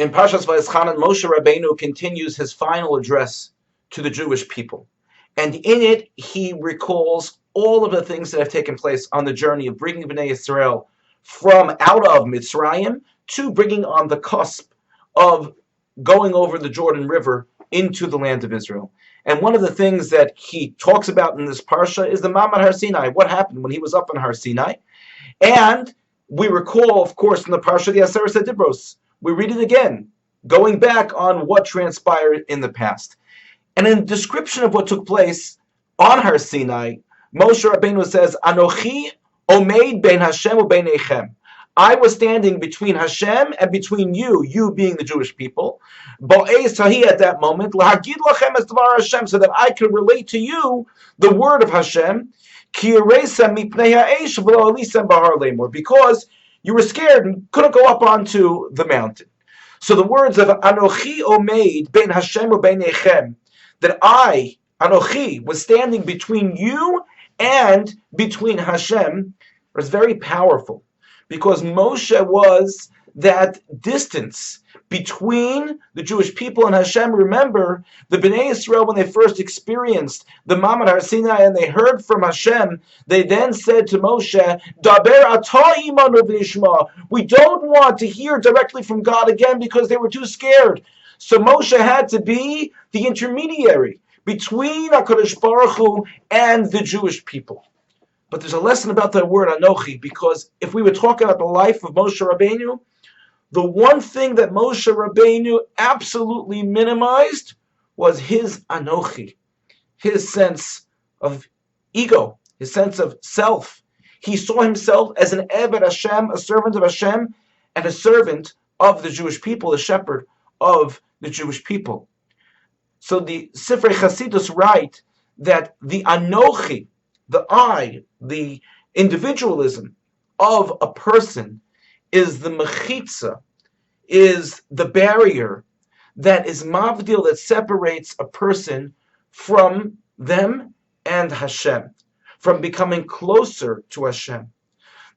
In Parshas Vaeschanan, Moshe Rabbeinu continues his final address to the Jewish people. And in it, he recalls all of the things that have taken place on the journey of bringing Bnei Yisrael from out of Mitzrayim to bringing on the cusp of going over the Jordan River into the land of Israel. And one of the things that he talks about in this parsha is the Mamad Har Sinai, what happened when he was up on Har Sinai. And we recall, of course, in the parsha, the Aseret Dibros, we read it again, going back on what transpired in the past. And in the description of what took place on Har Sinai, Moshe Rabbeinu says, Anochi omeid bein Hashem ubein echem. I was standing between Hashem and between you, you being the Jewish people, Bo'ez tahi at that moment, lahagid lachem es dvar Hashem, so that I could relate to you the word of Hashem, ki yiresa mipnei ha'esh v'lo alisem bahar lemor, because you were scared and couldn't go up onto the mountain. So the words of Anochi omeid bein Hashem ubein echem, that I, Anochi, was standing between you and between Hashem, was very powerful. Because Moshe was that distance between the Jewish people and Hashem. Remember, the Bnei Yisrael, when they first experienced the Mamad Har Sinai and they heard from Hashem, they then said to Moshe, Daber ata imanu v'nishma. We don't want to hear directly from God again because they were too scared. So Moshe had to be the intermediary between HaKadosh Baruch Hu and the Jewish people. But there's a lesson about that word Anochi, because if we were talking about the life of Moshe Rabbeinu, the one thing that Moshe Rabbeinu absolutely minimized was his Anochi, his sense of ego, his sense of self. He saw himself as an Eved Hashem, a servant of Hashem, and a servant of the Jewish people, a shepherd of the Jewish people. So the Sifrei Chasidus write that the Anochi, the I, the individualism of a person is the mechitza, is the barrier that is mavdil, that separates a person from them and Hashem, from becoming closer to Hashem.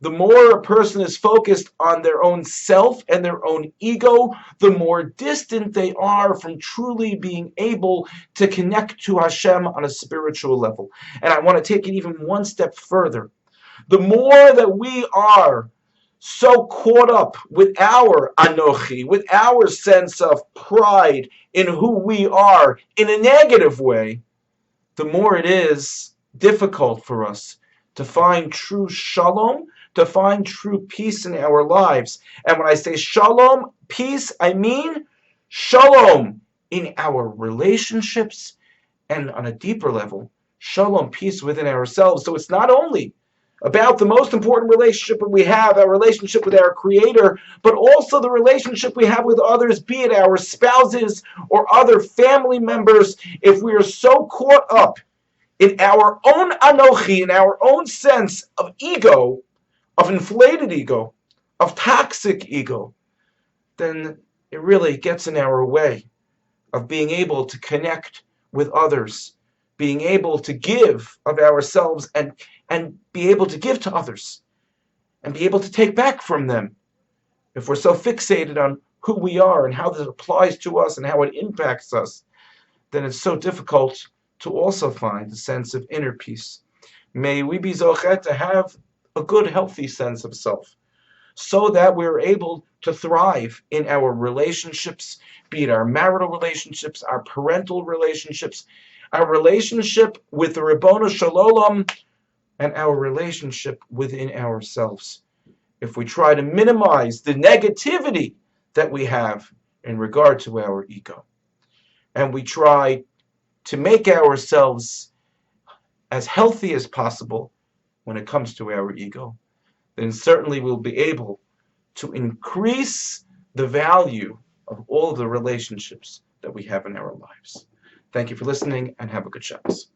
The more a person is focused on their own self and their own ego, the more distant they are from truly being able to connect to Hashem on a spiritual level. And I want to take it even one step further. The more that we are so caught up with our Anochi, with our sense of pride in who we are in a negative way, the more it is difficult for us to find true shalom, to find true peace in our lives. And when I say shalom, peace, I mean shalom in our relationships, and on a deeper level, shalom, peace within ourselves. So it's not only about the most important relationship that we have, our relationship with our Creator, but also the relationship we have with others, be it our spouses or other family members. If we are so caught up in our own Anochi, in our own sense of ego, of inflated ego, of toxic ego, then it really gets in our way of being able to connect with others, being able to give of ourselves and be able to give to others, and be able to take back from them. If we're so fixated on who we are and how this applies to us and how it impacts us, then it's so difficult to also find a sense of inner peace. May we be zochet to have a good, healthy sense of self, so that we're able to thrive in our relationships, be it our marital relationships, our parental relationships, our relationship with the Ribbono Shel Olam, and our relationship within ourselves. If we try to minimize the negativity that we have in regard to our ego, and we try to make ourselves as healthy as possible when it comes to our ego, then certainly we'll be able to increase the value of all of the relationships that we have in our lives. Thank you for listening, and have a good Shabbos.